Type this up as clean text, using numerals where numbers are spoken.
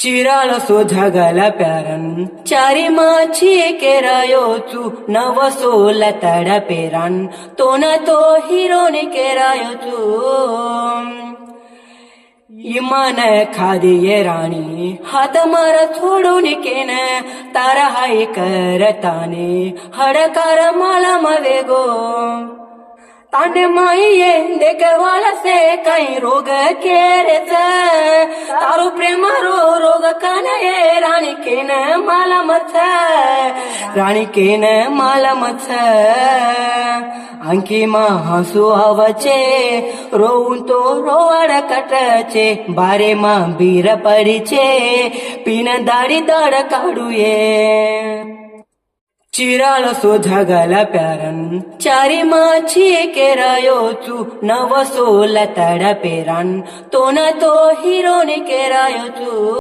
चिराळसो झगला प्यारन चारी माची केरायोचू नवसो लताडा पेरान तो ना तो हिरोने केरायोचू इमान खादी ये राणी हात मार छोडून केन तारा हाय करताने हडकार माला मवेगो तांडे माये देखवाला से काही रोग केरेच तारू प्रेम रोग कानये राणी केन माला मथ राणी केन माला मथ अंकी मा हसू आवचे रोऊन तो रोवाड कटचे बारे मा बीर पडीचे पिन दाडी दाड काढूये चिराळसो झगला प्यारन चारी माची केरायोचू नवसो लताडा पेरान तो ना तो हिरोने केरायोचू